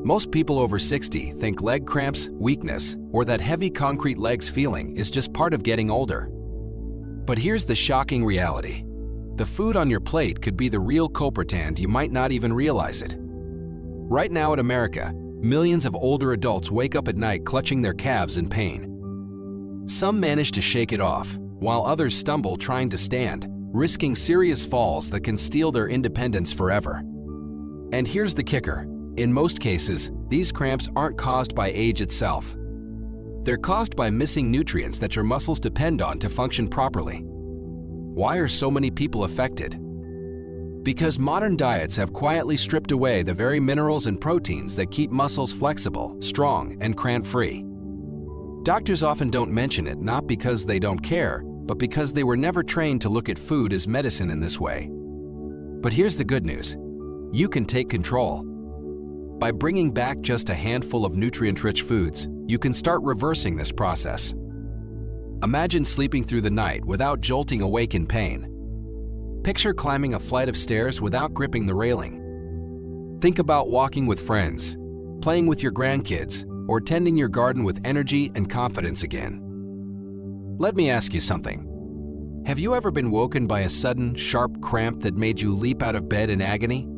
Most people over 60 think leg cramps, weakness, or that heavy concrete legs feeling is just part of getting older. But here's the shocking reality. The food on your plate could be the real culprit and you might not even realize it. Right now in America, millions of older adults wake up at night clutching their calves in pain. Some manage to shake it off, while others stumble trying to stand, risking serious falls that can steal their independence forever. And here's the kicker. In most cases, these cramps aren't caused by age itself. They're caused by missing nutrients that your muscles depend on to function properly. Why are so many people affected? Because modern diets have quietly stripped away the very minerals and proteins that keep muscles flexible, strong, and cramp-free. Doctors often don't mention it not because they don't care, but because they were never trained to look at food as medicine in this way. But here's the good news. You can take control. By bringing back just a handful of nutrient-rich foods, you can start reversing this process. Imagine sleeping through the night without jolting awake in pain. Picture climbing a flight of stairs without gripping the railing. Think about walking with friends, playing with your grandkids, or tending your garden with energy and confidence again. Let me ask you something. Have you ever been woken by a sudden, sharp cramp that made you leap out of bed in agony?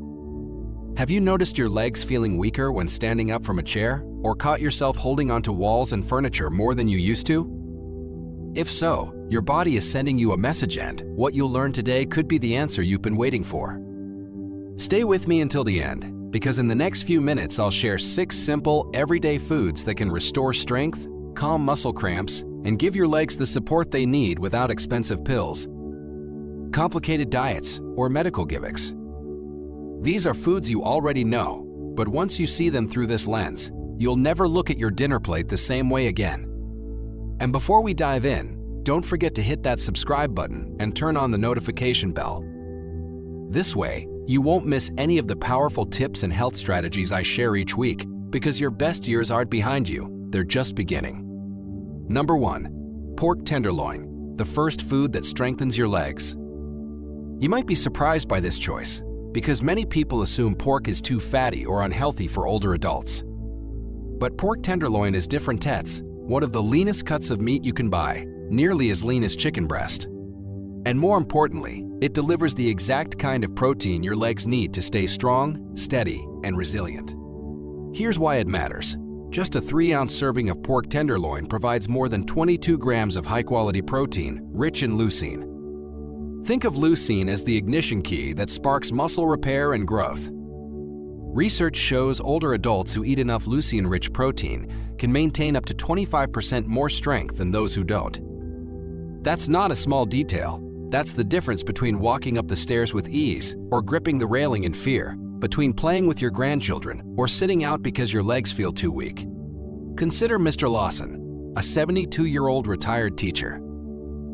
Have you noticed your legs feeling weaker when standing up from a chair, or caught yourself holding onto walls and furniture more than you used to? If so, your body is sending you a message, and what you'll learn today could be the answer you've been waiting for. Stay with me until the end, because in the next few minutes I'll share 6 simple, everyday foods that can restore strength, calm muscle cramps, and give your legs the support they need without expensive pills, complicated diets, or medical gimmicks. These are foods you already know, but once you see them through this lens, you'll never look at your dinner plate the same way again. And before we dive in, don't forget to hit that subscribe button and turn on the notification bell. This way, you won't miss any of the powerful tips and health strategies I share each week, because your best years aren't behind you, they're just beginning. Number 1. Pork tenderloin, the first food that strengthens your legs. You might be surprised by this choice, because many people assume pork is too fatty or unhealthy for older adults. But pork tenderloin is different tets, one of the leanest cuts of meat you can buy, nearly as lean as chicken breast. And more importantly, it delivers the exact kind of protein your legs need to stay strong, steady, and resilient. Here's why it matters. Just a 3-ounce serving of pork tenderloin provides more than 22 grams of high-quality protein, rich in leucine. Think of leucine as the ignition key that sparks muscle repair and growth. Research shows older adults who eat enough leucine-rich protein can maintain up to 25% more strength than those who don't. That's not a small detail. That's the difference between walking up the stairs with ease or gripping the railing in fear, between playing with your grandchildren or sitting out because your legs feel too weak. Consider Mr. Lawson, a 72-year-old retired teacher.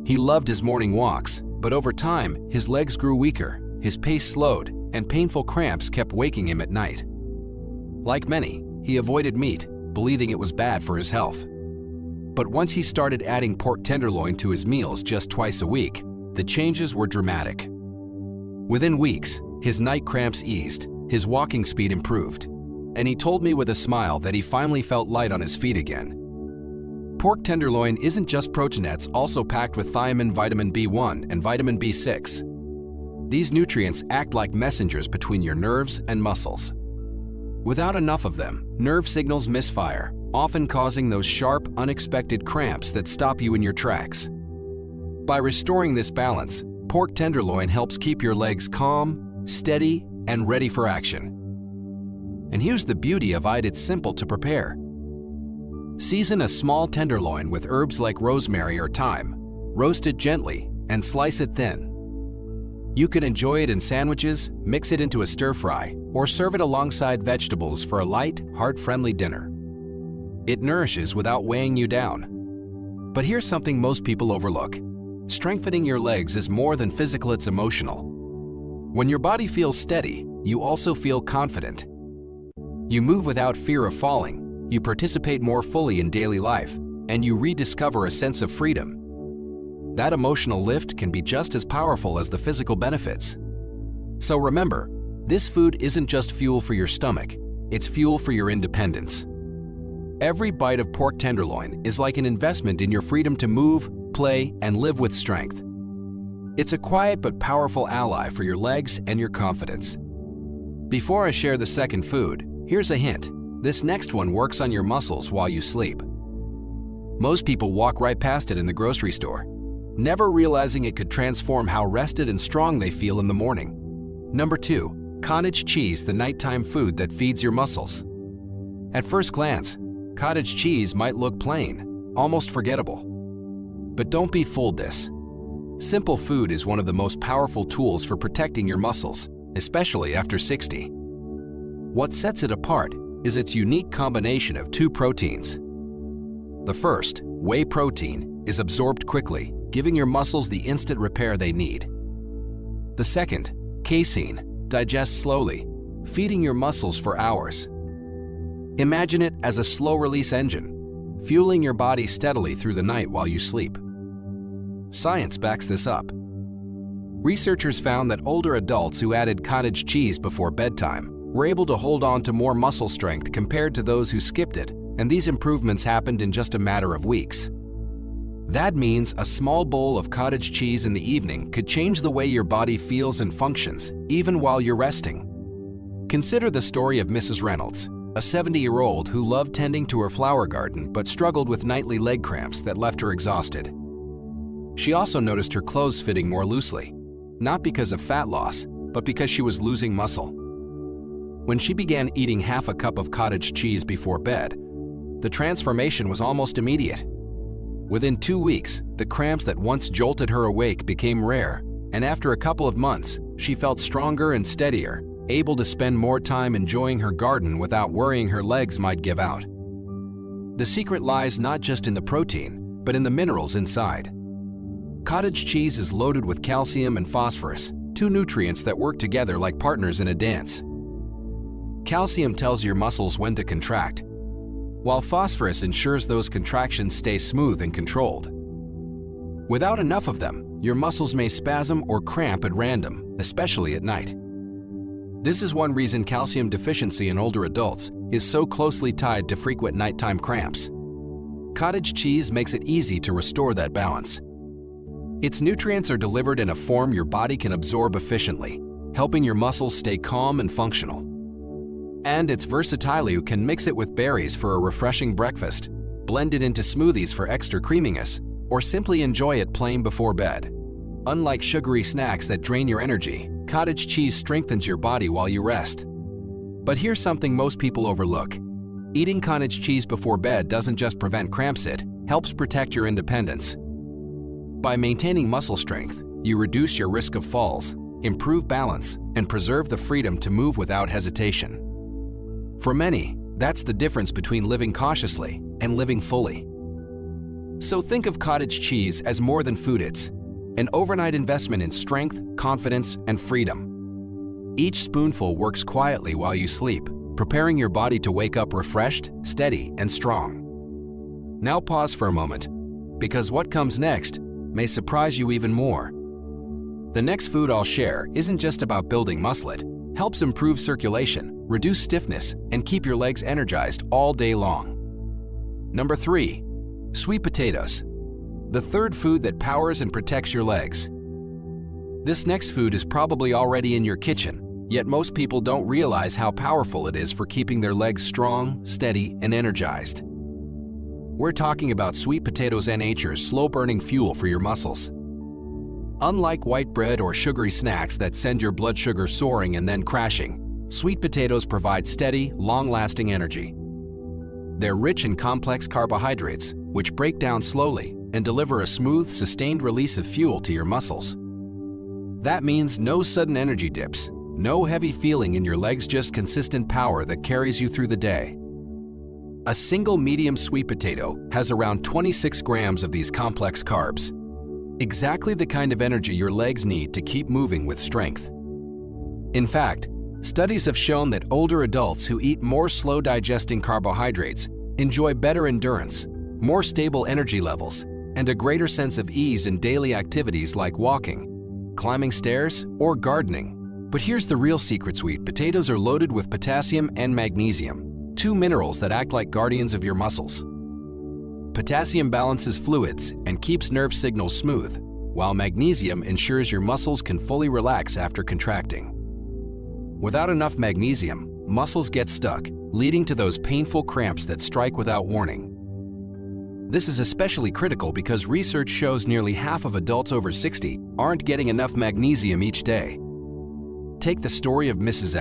He loved his morning walks, but over time, his legs grew weaker, his pace slowed, and painful cramps kept waking him at night. Like many, he avoided meat, believing it was bad for his health. But once he started adding pork tenderloin to his meals just twice a week, the changes were dramatic. Within weeks, his night cramps eased, his walking speed improved, and he told me with a smile that he finally felt light on his feet again. Pork tenderloin isn't just protein, it's also packed with thiamine, vitamin B1, and vitamin B6. These nutrients act like messengers between your nerves and muscles. Without enough of them, nerve signals misfire, often causing those sharp, unexpected cramps that stop you in your tracks. By restoring this balance, pork tenderloin helps keep your legs calm, steady, and ready for action. And here's the beauty of it, it's simple to prepare. Season a small tenderloin with herbs like rosemary or thyme, roast it gently, and slice it thin. You can enjoy it in sandwiches, mix it into a stir-fry, or serve it alongside vegetables for a light, heart-friendly dinner. It nourishes without weighing you down. But here's something most people overlook. Strengthening your legs is more than physical, it's emotional. When your body feels steady, you also feel confident. You move without fear of falling, you participate more fully in daily life, and you rediscover a sense of freedom. That emotional lift can be just as powerful as the physical benefits. So remember, this food isn't just fuel for your stomach, it's fuel for your independence. Every bite of pork tenderloin is like an investment in your freedom to move, play, and live with strength. It's a quiet but powerful ally for your legs and your confidence. Before I share the second food, here's a hint. This next one works on your muscles while you sleep. Most people walk right past it in the grocery store, never realizing it could transform how rested and strong they feel in the morning. Number 2, cottage cheese, the nighttime food that feeds your muscles. At first glance, cottage cheese might look plain, almost forgettable. But don't be fooled this. Simple food is one of the most powerful tools for protecting your muscles, especially after 60. What sets it apart is its unique combination of 2 proteins. The first, whey protein, is absorbed quickly, giving your muscles the instant repair they need. The second, casein, digests slowly, feeding your muscles for hours. Imagine it as a slow-release engine, fueling your body steadily through the night while you sleep. Science backs this up. Researchers found that older adults who added cottage cheese before bedtime were able to hold on to more muscle strength compared to those who skipped it, and these improvements happened in just a matter of weeks. That means a small bowl of cottage cheese in the evening could change the way your body feels and functions, even while you're resting. Consider the story of Mrs. Reynolds, a 70-year-old who loved tending to her flower garden but struggled with nightly leg cramps that left her exhausted. She also noticed her clothes fitting more loosely, not because of fat loss, but because she was losing muscle. When she began eating half a cup of cottage cheese before bed, the transformation was almost immediate. Within 2 weeks, the cramps that once jolted her awake became rare, and after a couple of months, she felt stronger and steadier, able to spend more time enjoying her garden without worrying her legs might give out. The secret lies not just in the protein, but in the minerals inside. Cottage cheese is loaded with calcium and phosphorus, 2 nutrients that work together like partners in a dance. Calcium tells your muscles when to contract, while phosphorus ensures those contractions stay smooth and controlled. Without enough of them, your muscles may spasm or cramp at random, especially at night. This is one reason calcium deficiency in older adults is so closely tied to frequent nighttime cramps. Cottage cheese makes it easy to restore that balance. Its nutrients are delivered in a form your body can absorb efficiently, helping your muscles stay calm and functional. And it's versatile. You can mix it with berries for a refreshing breakfast, blend it into smoothies for extra creaminess, or simply enjoy it plain before bed. Unlike sugary snacks that drain your energy, cottage cheese strengthens your body while you rest. But here's something most people overlook. Eating cottage cheese before bed doesn't just prevent cramps, it helps protect your independence. By maintaining muscle strength, you reduce your risk of falls, improve balance, and preserve the freedom to move without hesitation. For many, that's the difference between living cautiously and living fully. So think of cottage cheese as more than food. It's an overnight investment in strength, confidence, and freedom. Each spoonful works quietly while you sleep, preparing your body to wake up refreshed, steady, and strong. Now pause for a moment, because what comes next may surprise you even more. The next food I'll share isn't just about building muscle. It helps improve circulation, reduce stiffness, and keep your legs energized all day long. Number 3, sweet potatoes, the third food that powers and protects your legs. This next food is probably already in your kitchen, yet most people don't realize how powerful it is for keeping their legs strong, steady, and energized. We're talking about sweet potatoes, nature's slow-burning fuel for your muscles. Unlike white bread or sugary snacks that send your blood sugar soaring and then crashing, sweet potatoes provide steady, long-lasting energy. They're rich in complex carbohydrates, which break down slowly and deliver a smooth, sustained release of fuel to your muscles. That means no sudden energy dips, no heavy feeling in your legs, just consistent power that carries you through the day. A single medium sweet potato has around 26 grams of these complex carbs, exactly the kind of energy your legs need to keep moving with strength. In fact, studies have shown that older adults who eat more slow-digesting carbohydrates enjoy better endurance, more stable energy levels, and a greater sense of ease in daily activities like walking, climbing stairs, or gardening. But here's the real secret: sweet potatoes are loaded with potassium and magnesium, two minerals that act like guardians of your muscles. Potassium balances fluids and keeps nerve signals smooth, while magnesium ensures your muscles can fully relax after contracting. Without enough magnesium, muscles get stuck, leading to those painful cramps that strike without warning. This is especially critical because research shows nearly half of adults over 60 aren't getting enough magnesium each day. Take the story of Mrs.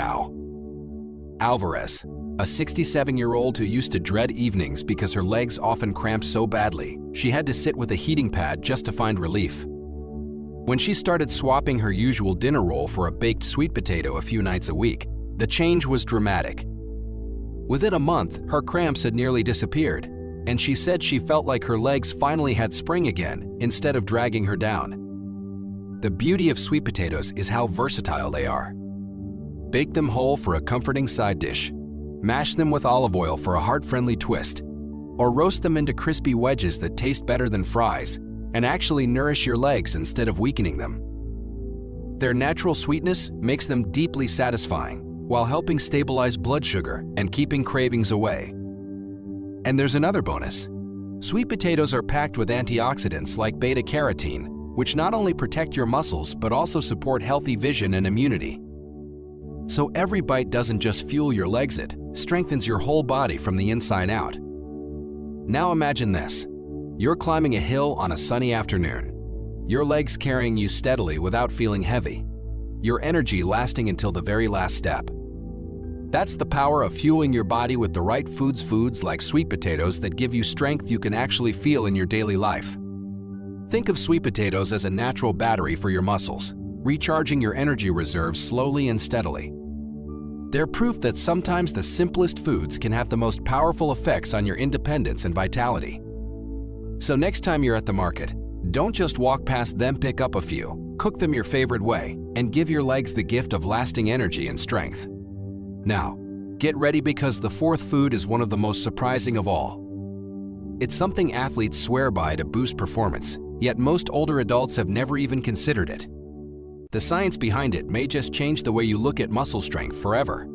Alvarez, a 67-year-old who used to dread evenings because her legs often cramped so badly she had to sit with a heating pad just to find relief. When she started swapping her usual dinner roll for a baked sweet potato a few nights a week, the change was dramatic. Within a month, her cramps had nearly disappeared, and she said she felt like her legs finally had spring again instead of dragging her down. The beauty of sweet potatoes is how versatile they are. Bake them whole for a comforting side dish, mash them with olive oil for a heart-friendly twist, or roast them into crispy wedges that taste better than fries and actually nourish your legs instead of weakening them. Their natural sweetness makes them deeply satisfying while helping stabilize blood sugar and keeping cravings away. And there's another bonus. Sweet potatoes are packed with antioxidants like beta-carotene, which not only protect your muscles but also support healthy vision and immunity. So every bite doesn't just fuel your legs, it strengthens your whole body from the inside out. Now imagine this. You're climbing a hill on a sunny afternoon. Your legs carrying you steadily without feeling heavy. Your energy lasting until the very last step. That's the power of fueling your body with the right foods like sweet potatoes that give you strength you can actually feel in your daily life. Think of sweet potatoes as a natural battery for your muscles, recharging your energy reserves slowly and steadily. They're proof that sometimes the simplest foods can have the most powerful effects on your independence and vitality. So next time you're at the market, don't just walk past them, pick up a few, cook them your favorite way, and give your legs the gift of lasting energy and strength. Now, get ready because the fourth food is one of the most surprising of all. It's something athletes swear by to boost performance, yet most older adults have never even considered it. The science behind it may just change the way you look at muscle strength forever.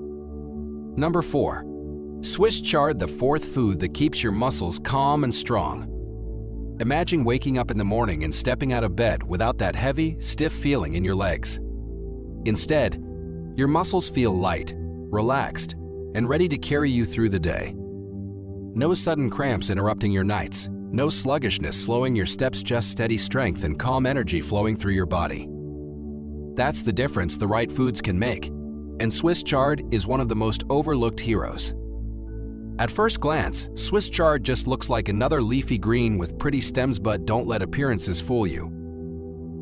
Number 4. Swiss chard, the fourth food that keeps your muscles calm and strong. Imagine waking up in the morning and stepping out of bed without that heavy, stiff feeling in your legs. Instead, your muscles feel light, relaxed, and ready to carry you through the day. No sudden cramps interrupting your nights, no sluggishness slowing your steps, just steady strength and calm energy flowing through your body. That's the difference the right foods can make, and Swiss chard is one of the most overlooked heroes. At first glance, Swiss chard just looks like another leafy green with pretty stems, but don't let appearances fool you.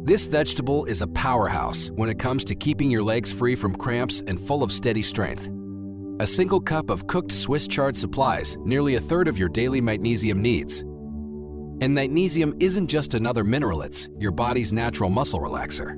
This vegetable is a powerhouse when it comes to keeping your legs free from cramps and full of steady strength. A single cup of cooked Swiss chard supplies nearly a third of your daily magnesium needs. And magnesium isn't just another mineral, it's your body's natural muscle relaxer.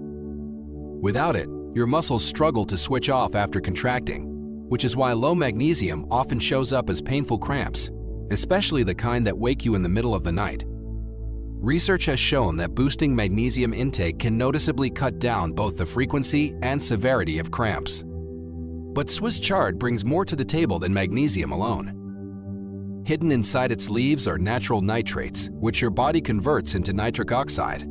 Without it, your muscles struggle to switch off after contracting, which is why low magnesium often shows up as painful cramps, especially the kind that wake you in the middle of the night. Research has shown that boosting magnesium intake can noticeably cut down both the frequency and severity of cramps. But Swiss chard brings more to the table than magnesium alone. Hidden inside its leaves are natural nitrates, which your body converts into nitric oxide.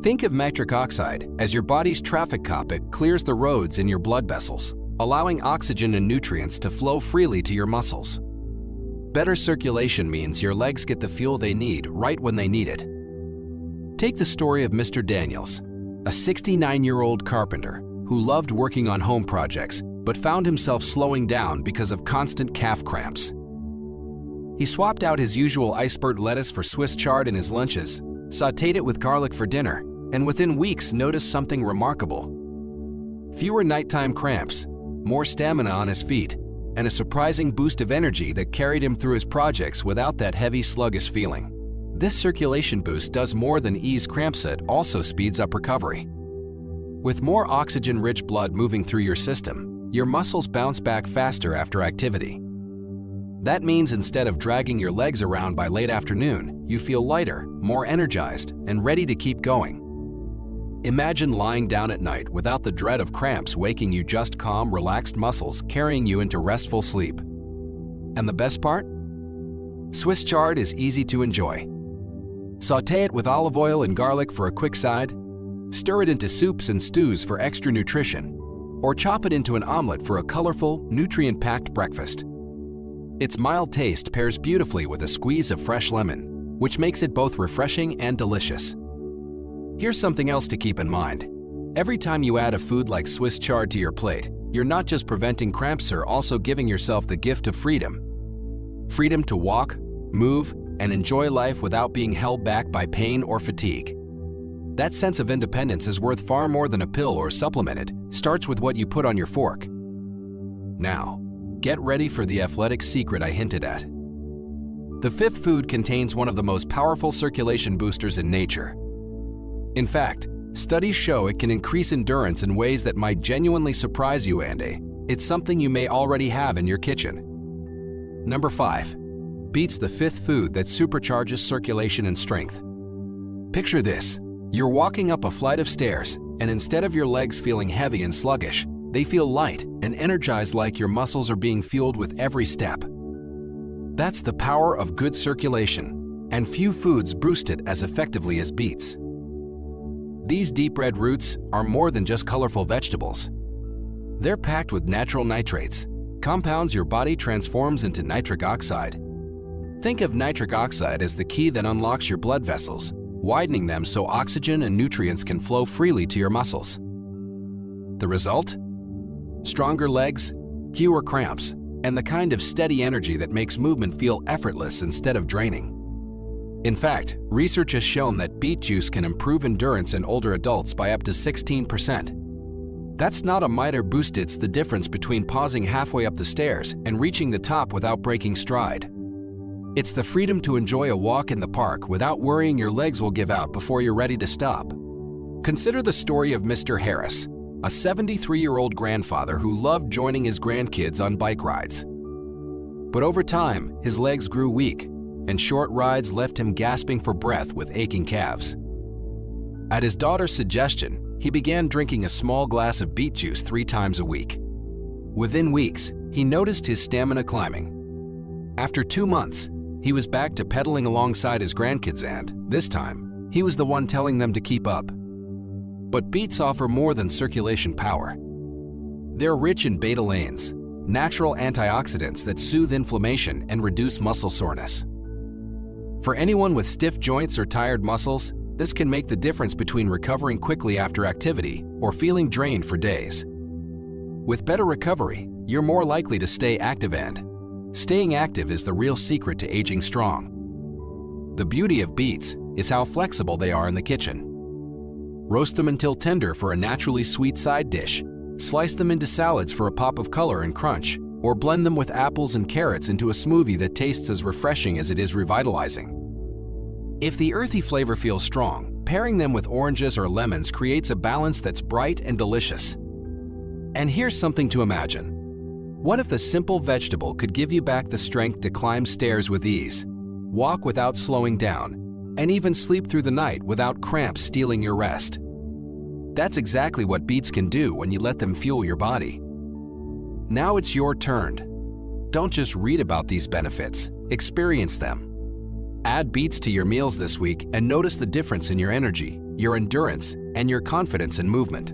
Think of nitric oxide as your body's traffic cop. It clears the roads in your blood vessels, allowing oxygen and nutrients to flow freely to your muscles. Better circulation means your legs get the fuel they need right when they need it. Take the story of Mr. Daniels, a 69-year-old carpenter who loved working on home projects but found himself slowing down because of constant calf cramps. He swapped out his usual iceberg lettuce for Swiss chard in his lunches, sautéed it with garlic for dinner, and within weeks noticed something remarkable. Fewer nighttime cramps, more stamina on his feet, and a surprising boost of energy that carried him through his projects without that heavy, sluggish feeling. This circulation boost does more than ease cramps, it also speeds up recovery. With more oxygen-rich blood moving through your system, your muscles bounce back faster after activity. That means instead of dragging your legs around by late afternoon, you feel lighter, more energized, and ready to keep going. Imagine lying down at night without the dread of cramps waking you, just calm, relaxed muscles carrying you into restful sleep. And the best part? Swiss chard is easy to enjoy. Sauté it with olive oil and garlic for a quick side, stir it into soups and stews for extra nutrition, or chop it into an omelet for a colorful, nutrient-packed breakfast. Its mild taste pairs beautifully with a squeeze of fresh lemon, which makes it both refreshing and delicious. Here's something else to keep in mind. Every time you add a food like Swiss chard to your plate, you're not just preventing cramps, you're also giving yourself the gift of freedom. Freedom to walk, move, and enjoy life without being held back by pain or fatigue. That sense of independence is worth far more than a pill or supplement. It starts with what you put on your fork. Now, get ready for the athletic secret I hinted at. The fifth food contains one of the most powerful circulation boosters in nature. In fact, studies show it can increase endurance in ways that might genuinely surprise you, and it's something you may already have in your kitchen. Number 5. Beets, the fifth food that supercharges circulation and strength. Picture this. You're walking up a flight of stairs, and instead of your legs feeling heavy and sluggish, they feel light and energized, like your muscles are being fueled with every step. That's the power of good circulation, and few foods boost it as effectively as beets. These deep red roots are more than just colorful vegetables. They're packed with natural nitrates, compounds your body transforms into nitric oxide. Think of nitric oxide as the key that unlocks your blood vessels, widening them so oxygen and nutrients can flow freely to your muscles. The result? Stronger legs, fewer cramps, and the kind of steady energy that makes movement feel effortless instead of draining. In fact, research has shown that beet juice can improve endurance in older adults by up to 16%. That's not a minor boost, it's the difference between pausing halfway up the stairs and reaching the top without breaking stride. It's the freedom to enjoy a walk in the park without worrying your legs will give out before you're ready to stop. Consider the story of Mr. Harris, a 73-year-old grandfather who loved joining his grandkids on bike rides. But over time, his legs grew weak, and short rides left him gasping for breath with aching calves. At his daughter's suggestion, he began drinking a small glass of beet juice 3 times a week. Within weeks, he noticed his stamina climbing. After 2 months, he was back to pedaling alongside his grandkids, and this time, he was the one telling them to keep up. But beets offer more than circulation power. They're rich in beta-alanes, natural antioxidants that soothe inflammation and reduce muscle soreness. For anyone with stiff joints or tired muscles, this can make the difference between recovering quickly after activity or feeling drained for days. With better recovery, you're more likely to stay active, and staying active is the real secret to aging strong. The beauty of beets is how flexible they are in the kitchen. Roast them until tender for a naturally sweet side dish, slice them into salads for a pop of color and crunch, or blend them with apples and carrots into a smoothie that tastes as refreshing as it is revitalizing. If the earthy flavor feels strong, pairing them with oranges or lemons creates a balance that's bright and delicious. And here's something to imagine. What if the simple vegetable could give you back the strength to climb stairs with ease, walk without slowing down, and even sleep through the night without cramps stealing your rest? That's exactly what beets can do when you let them fuel your body. Now it's your turn. Don't just read about these benefits, experience them. Add beets to your meals this week and notice the difference in your energy, your endurance, and your confidence in movement.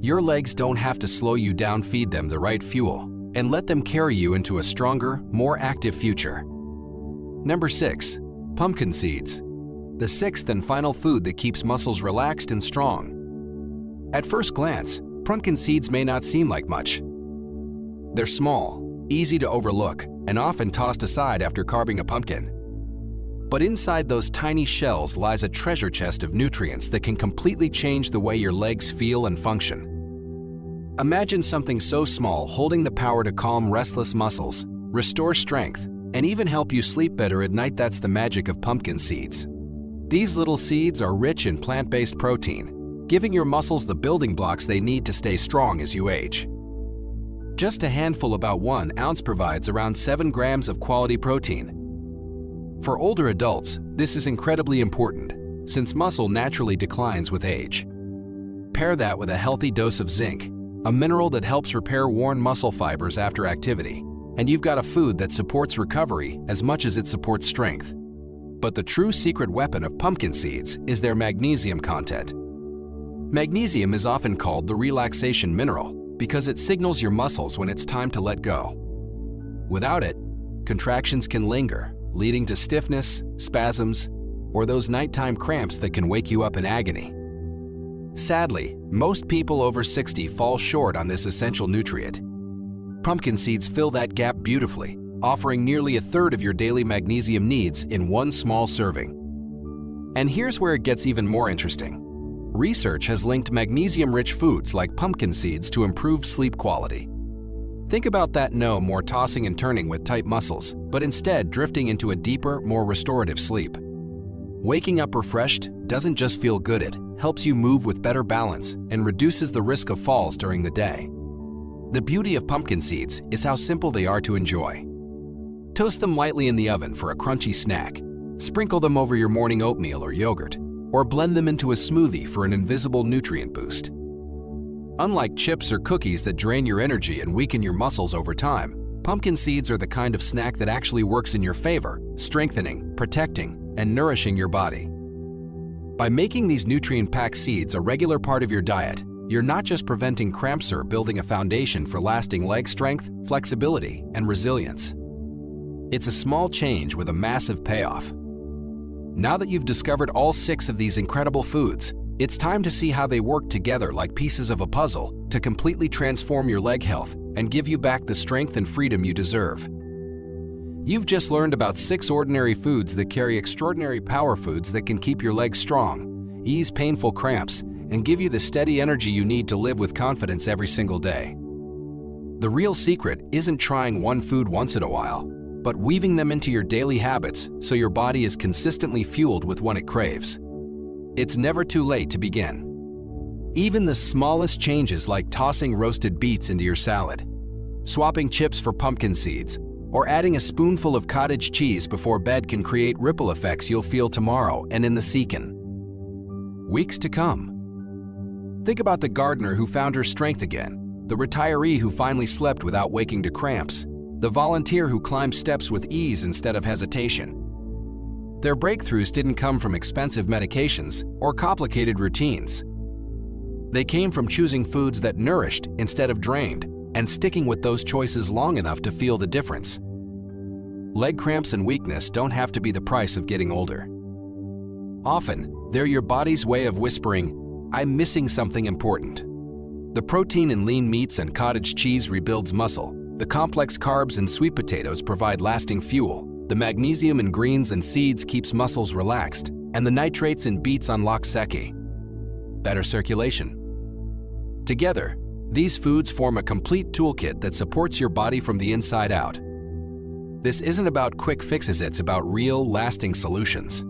Your legs don't have to slow you down. Feed them the right fuel and let them carry you into a stronger, more active future. Number 6. Pumpkin seeds. The sixth and final food that keeps muscles relaxed and strong. At first glance, pumpkin seeds may not seem like much. They're small, easy to overlook, and often tossed aside after carving a pumpkin. But inside those tiny shells lies a treasure chest of nutrients that can completely change the way your legs feel and function. Imagine something so small holding the power to calm restless muscles, restore strength, and even help you sleep better at night. That's the magic of pumpkin seeds. These little seeds are rich in plant-based protein, giving your muscles the building blocks they need to stay strong as you age. Just a handful, about 1 ounce, provides around 7 grams of quality protein. For older adults, this is incredibly important, since muscle naturally declines with age. Pair that with a healthy dose of zinc, a mineral that helps repair worn muscle fibers after activity, and you've got a food that supports recovery as much as it supports strength. But the true secret weapon of pumpkin seeds is their magnesium content. Magnesium is often called the relaxation mineral because it signals your muscles when it's time to let go. Without it, contractions can linger, leading to stiffness, spasms, or those nighttime cramps that can wake you up in agony. Sadly, most people over 60 fall short on this essential nutrient. Pumpkin seeds fill that gap beautifully, offering nearly a third of your daily magnesium needs in one small serving. And here's where it gets even more interesting. Research has linked magnesium-rich foods like pumpkin seeds to improved sleep quality. Think about that no more tossing and turning with tight muscles, but instead drifting into a deeper, more restorative sleep. Waking up refreshed doesn't just feel good, it helps you move with better balance and reduces the risk of falls during the day. The beauty of pumpkin seeds is how simple they are to enjoy. Toast them lightly in the oven for a crunchy snack, sprinkle them over your morning oatmeal or yogurt, or blend them into a smoothie for an invisible nutrient boost. Unlike chips or cookies that drain your energy and weaken your muscles over time, pumpkin seeds are the kind of snack that actually works in your favor, strengthening, protecting, and nourishing your body. By making these nutrient-packed seeds a regular part of your diet, you're not just preventing cramps or building a foundation for lasting leg strength, flexibility, and resilience. It's a small change with a massive payoff. Now that you've discovered all 6 of these incredible foods, it's time to see how they work together like pieces of a puzzle to completely transform your leg health and give you back the strength and freedom you deserve. You've just learned about 6 ordinary foods that carry extraordinary power foods that can keep your legs strong, ease painful cramps, and give you the steady energy you need to live with confidence every single day. The real secret isn't trying one food once in a while, but weaving them into your daily habits so your body is consistently fueled with what it craves. It's never too late to begin. Even the smallest changes like tossing roasted beets into your salad, swapping chips for pumpkin seeds, or adding a spoonful of cottage cheese before bed can create ripple effects you'll feel tomorrow and in the weeks to come. Think about the gardener who found her strength again, the retiree who finally slept without waking to cramps, the volunteer who climbed steps with ease instead of hesitation. Their breakthroughs didn't come from expensive medications or complicated routines. They came from choosing foods that nourished instead of drained, and sticking with those choices long enough to feel the difference. Leg cramps and weakness don't have to be the price of getting older. Often, they're your body's way of whispering, "I'm missing something important." The protein in lean meats and cottage cheese rebuilds muscle. The complex carbs in sweet potatoes provide lasting fuel. The magnesium in greens and seeds keeps muscles relaxed. And the nitrates in beets unlock seki, better circulation. Together, these foods form a complete toolkit that supports your body from the inside out. This isn't about quick fixes, it's about real, lasting solutions.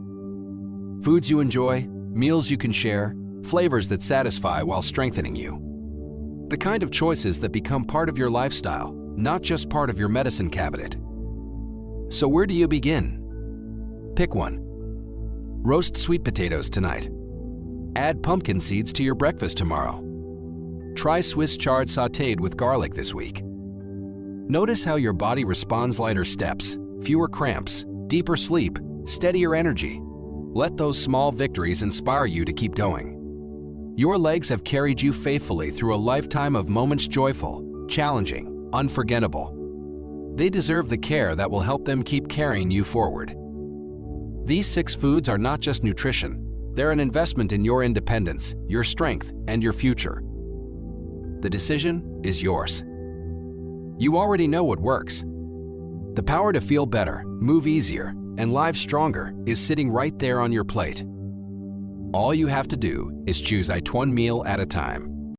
Foods you enjoy, meals you can share, flavors that satisfy while strengthening you. The kind of choices that become part of your lifestyle, not just part of your medicine cabinet. So where do you begin? Pick one. Roast sweet potatoes tonight. Add pumpkin seeds to your breakfast tomorrow. Try Swiss chard sautéed with garlic this week. Notice how your body responds: lighter steps, fewer cramps, deeper sleep, steadier energy. Let those small victories inspire you to keep going. Your legs have carried you faithfully through a lifetime of moments joyful, challenging, unforgettable. They deserve the care that will help them keep carrying you forward. These 6 foods are not just nutrition, they're an investment in your independence, your strength, and your future. The decision is yours. You already know what works. The power to feel better, move easier, and live stronger is sitting right there on your plate. All you have to do is choose one meal at a time.